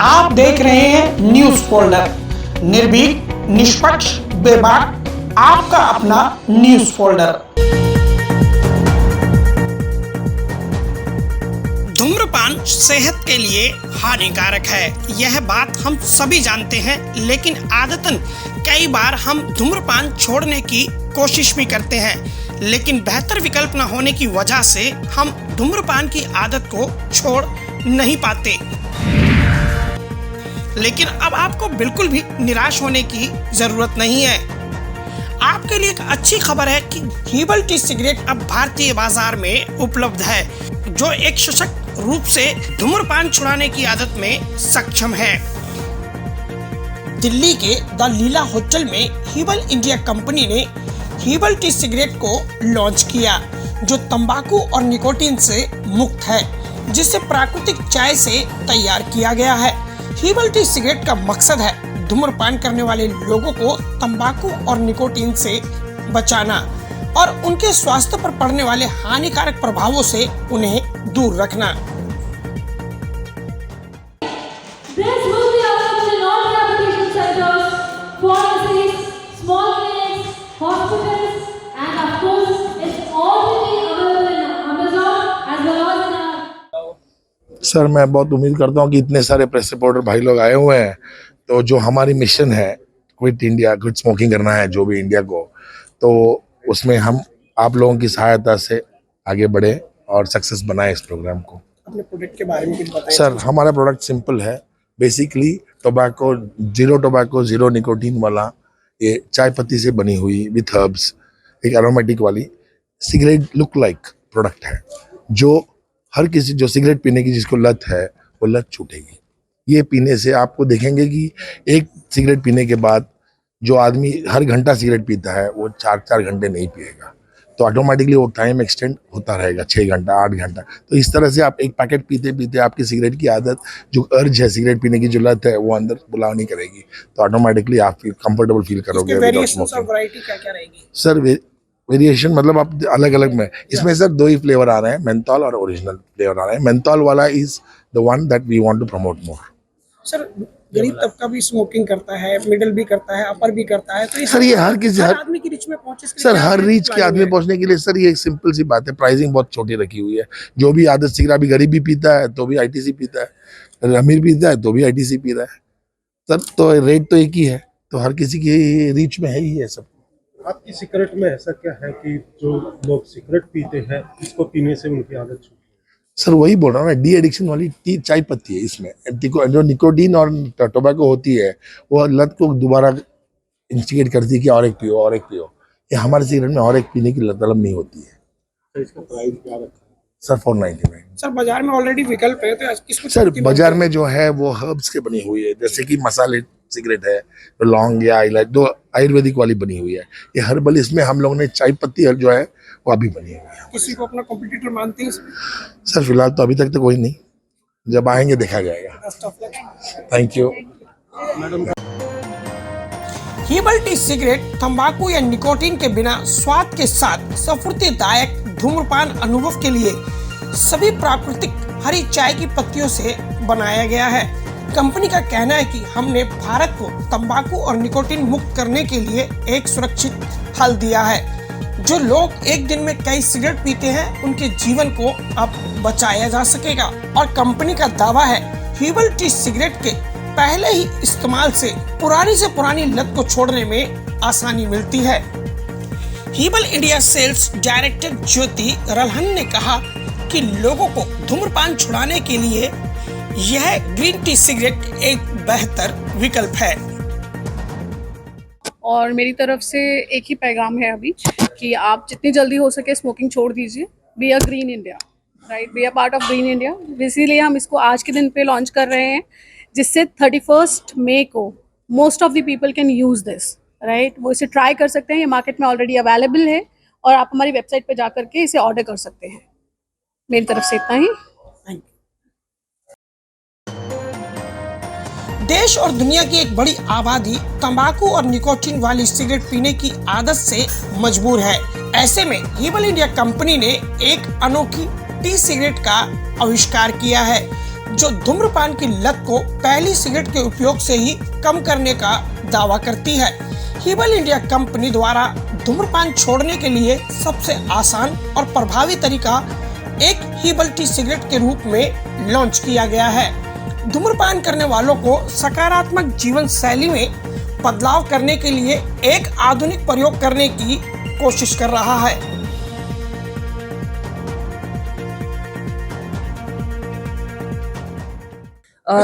आप देख रहे हैं न्यूज फोल्डर, निर्भीक, निष्पक्ष, बेबाक, आपका अपना न्यूज फोल्डर। धूम्रपान सेहत के लिए हानिकारक है, यह बात हम सभी जानते हैं, लेकिन आदतन कई बार हम धूम्रपान छोड़ने की कोशिश भी करते हैं, लेकिन बेहतर विकल्प न होने की वजह से हम धूम्रपान की आदत को छोड़ नहीं पाते। लेकिन अब आपको बिल्कुल भी निराश होने की जरूरत नहीं है। आपके लिए एक अच्छी खबर है कि हीबल टी सिगरेट अब भारतीय बाजार में उपलब्ध है, जो एक सशक्त रूप से धूम्रपान छुड़ाने की आदत में सक्षम है। दिल्ली के द लीला होटल में हीबल इंडिया कंपनी ने हीबल टी सिगरेट को लॉन्च किया, जो तंबाकू और निकोटीन से मुक्त है, जिसे प्राकृतिक चाय से तैयार किया गया है। हीबल टी सिगरेट का मकसद है धूम्रपान करने वाले लोगों को तंबाकू और निकोटीन से बचाना और उनके स्वास्थ्य पर पड़ने वाले हानिकारक प्रभावों से उन्हें दूर रखना। सर, मैं बहुत उम्मीद करता हूँ कि इतने सारे प्रेस रिपोर्टर भाई लोग आए हुए हैं, तो जो हमारी मिशन है क्विट इंडिया, क्विट स्मोकिंग करना है जो भी इंडिया को, तो उसमें हम आप लोगों की सहायता से आगे बढ़े और सक्सेस बनाए इस प्रोग्राम को। अपने प्रोडक्ट के बारे में कुछ बताइए। सर, हमारा प्रोडक्ट सिंपल है, बेसिकली टोबैको, जीरो निकोटीन वाला, ये चाय पत्ती से बनी हुई विथ हर्ब्स, एक एरोमेटिक वाली सिगरेट लुक लाइक प्रोडक्ट है, जो हर किसी जो सिगरेट पीने की जिसको लत है वो लत छूटेगी। ये पीने से आपको देखेंगे कि एक सिगरेट पीने के बाद जो आदमी हर घंटा सिगरेट पीता है वो 4 घंटे नहीं पिएगा, तो ऑटोमेटिकली वो टाइम एक्सटेंड होता रहेगा 6 घंटा 8 घंटा। तो इस तरह से आप एक पैकेट पीते पीते आपकी सिगरेट की आदत, जो अर्ज है सिगरेट पीने की जो लत है, वो अंदर बुलाव नहीं करेगी, तो ऑटोमेटिकली आप कंफर्टेबल फील करोगे। सर, वेरिएशन मतलब आप अलग अलग में, इसमें सर 2 ही फ्लेवर आ रहे हैं, मेंथॉल और ओरिजिनल फ्लेवर आ रहे हैं। मेंथॉल वाला is the one that we want to promote more. Sir, गरीब तबका भी स्मोकिंग करता है, मिडिल भी करता है, अपर भी करता है, तो सर ये हर किसी हर आदमी की रीच में पहुंचे। सर, हर रीच के आदमी पहुंचने के लिए सर ये एक सिंपल सी बात है, प्राइसिंग बहुत छोटी रखी हुई है। जो भी आदत सिगरेट, अभी गरीब भी पीता है तो भी आईटीसी पीता है, अमीर पीता है तो भी आईटीसी पी रहा है सर, तो रेट तो एक ही है, तो हर किसी की रीच में है ही है सब। आपकी सिगरेट में ऐसा क्या है कि जो लोग सिगरेट पीते हैं इसको पीने से उनकी आदत छूटी? सर, वही बोल रहा हूँ ना, डी एडिक्शन वाली चाय पत्ती है इसमें, जो निकोटीन और टोबैको होती है वो लत को दोबारा इंस्टिगेट करती है कि और एक पियो और एक पियो। ये हमारे सिगरेट में और एक पीने की तलब नहीं होती है। तो इसका प्राइस क्या रखा है? सर 499। सर, बाजार में ऑलरेडी विकल्प है, तो इसको सर बाजार में जो है वो हर्ब्स के बनी हुई है, जैसे कि मसाले सिगरेट है, तो लौंग या इलायची, दो आयुर्वेदिक वाली बनी हुई है, ये हर्बल। इसमें हम लोगों ने चाय पत्ती जो है वो अभी बनी हुई है। किसी को अपना कॉम्पिटिटर मानते हैं सर? फिलहाल तो अभी तक तो कोई नहीं, जब आएंगे देखा जाएगा। Thank you. Herbal tea cigarette तंबाकू या निकोटीन के बिना स्वाद के साथ स्फूर्तिदायक धूम्रपान अनुभव के लिए सभी प्राकृतिक हरी चाय की पत्तियों से बनाया गया है। कंपनी का कहना है कि हमने भारत को तंबाकू और निकोटीन मुक्त करने के लिए एक सुरक्षित हल दिया है। जो लोग एक दिन में कई सिगरेट पीते हैं, उनके जीवन को अब बचाया जा सकेगा। और कंपनी का दावा है, हीबल टी सिगरेट के पहले ही इस्तेमाल से पुरानी लत को छोड़ने में आसानी मिलती है। हीबल इंडिया सेल्स डायरेक्टर ज्योति रल्हन ने कहा कि लोगों को धूम्रपान छुड़ाने के लिए यह ग्रीन टी सिगरेट एक बेहतर विकल्प है। और मेरी तरफ से एक ही पैगाम है अभी कि आप जितनी जल्दी हो सके स्मोकिंग छोड़ दीजिए। Be a green India, right, be a part of green India. इसीलिए हम इसको आज के दिन पे लॉन्च कर रहे हैं, जिससे 31 मई को most of the people can use this, right. वो इसे ट्राई कर सकते हैं, ये मार्केट में ऑलरेडी अवेलेबल है और आप हमारी वेबसाइट पे जा करके इसे ऑर्डर कर सकते हैं। मेरी तरफ से इतना ही। देश और दुनिया की एक बड़ी आबादी तंबाकू और निकोटीन वाली सिगरेट पीने की आदत से मजबूर है। ऐसे में हीबल इंडिया कंपनी ने एक अनोखी टी सिगरेट का आविष्कार किया है, जो धूम्रपान की लत को पहली सिगरेट के उपयोग से ही कम करने का दावा करती है। हिबल इंडिया कंपनी द्वारा धूम्रपान छोड़ने के लिए सबसे आसान और प्रभावी तरीका एक हिबल टी सिगरेट के रूप में लॉन्च किया गया है। धूम्रपान करने वालों को सकारात्मक जीवन शैली में बदलाव करने के लिए एक आधुनिक प्रयोग करने की कोशिश कर रहा है।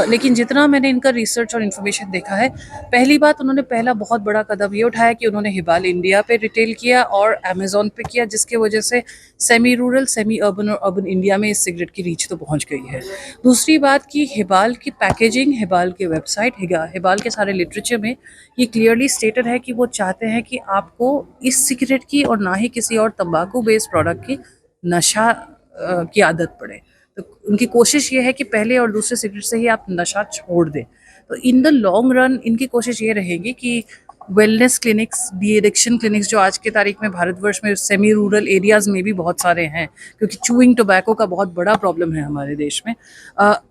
लेकिन जितना मैंने इनका रिसर्च और इन्फॉर्मेशन देखा है, पहली बात उन्होंने पहला बहुत बड़ा कदम ये उठाया कि उन्होंने हिबाल इंडिया पे रिटेल किया और अमेज़ॉन पे किया, जिसके वजह से सेमी रूरल, सेमी अर्बन और अर्बन इंडिया में इस सिगरेट की रीच तो पहुंच गई है। दूसरी बात कि हिबाल की पैकेजिंग, हिबाल के वेबसाइट, हिबाल के सारे लिटरेचर में ये क्लियरली स्टेटेड है कि वो चाहते हैं कि आपको इस सिगरेट की और ना ही किसी और तंबाकू बेस्ड प्रोडक्ट की नशा की आदत पड़े। तो उनकी कोशिश ये है कि पहले और दूसरे सिगरेट से ही आप नशा छोड़ दें। तो इन द लॉन्ग रन इनकी कोशिश ये रहेगी कि wellness clinics, de addiction clinics जो आज के तारीख में भारतवर्ष में सेमी रूरल एरियाज़ में भी बहुत सारे हैं, क्योंकि चूइंग टोबैको का बहुत बड़ा प्रॉब्लम है हमारे देश में,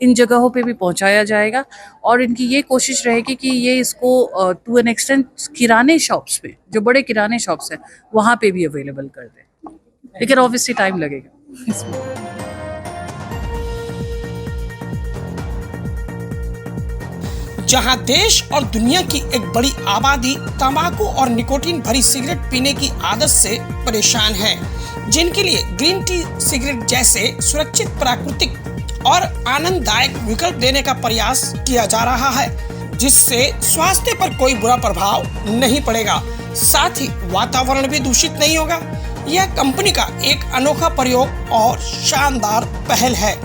इन जगहों पे भी पहुंचाया जाएगा। और इनकी ये कोशिश रहेगी कि ये इसको टू एन एक्सटेंट किराने शॉप्स पे, जो बड़े किराने शॉप्स हैं, वहाँ पे भी अवेलेबल कर दें, लेकिन ऑब्वियसली टाइम लगेगा इसमें। जहां देश और दुनिया की एक बड़ी आबादी तंबाकू और निकोटीन भरी सिगरेट पीने की आदत से परेशान है, जिनके लिए ग्रीन टी सिगरेट जैसे सुरक्षित, प्राकृतिक और आनंददायक विकल्प देने का प्रयास किया जा रहा है, जिससे स्वास्थ्य पर कोई बुरा प्रभाव नहीं पड़ेगा, साथ ही वातावरण भी दूषित नहीं होगा। यह कंपनी का एक अनोखा प्रयोग और शानदार पहल है,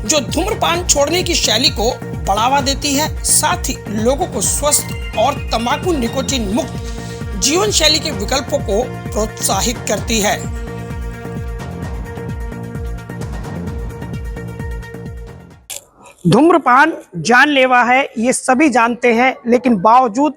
जो धूम्रपान छोड़ने की शैली को बढ़ावा देती है, साथ ही लोगों को स्वस्थ और तंबाकू निकोटीन मुक्त जीवन शैली के विकल्पों को प्रोत्साहित करती है। धूम्रपान जानलेवा है, ये सभी जानते हैं, लेकिन बावजूद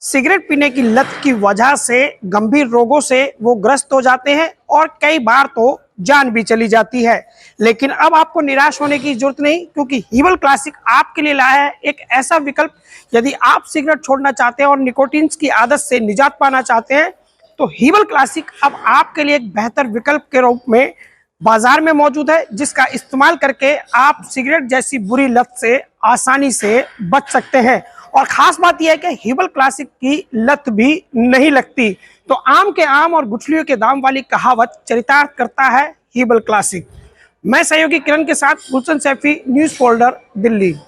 सिगरेट पीने की लत की वजह से गंभीर रोगों से वो ग्रस्त हो जाते हैं और कई बार तो जान भी चली जाती है। लेकिन अब आपको निराश होने की जरूरत नहीं, क्योंकि हिबल क्लासिक आपके लिए लाया है एक ऐसा विकल्प। यदि आप सिगरेट छोड़ना चाहते हैं और निकोटीन की आदत से निजात पाना चाहते हैं, तो हिबल क्लासिक अब आपके लिए एक बेहतर विकल्प के रूप में बाजार में मौजूद है, जिसका इस्तेमाल करके आप सिगरेट जैसी बुरी लत से आसानी से बच सकते हैं। और खास बात यह है कि हिबल क्लासिक की लत भी नहीं लगती। तो आम के आम और गुठलियों के दाम वाली कहावत चरितार्थ करता है हिबल क्लासिक। मैं सहयोगी किरण के साथ गुलशन सैफी, न्यूज़ फोल्डर, दिल्ली।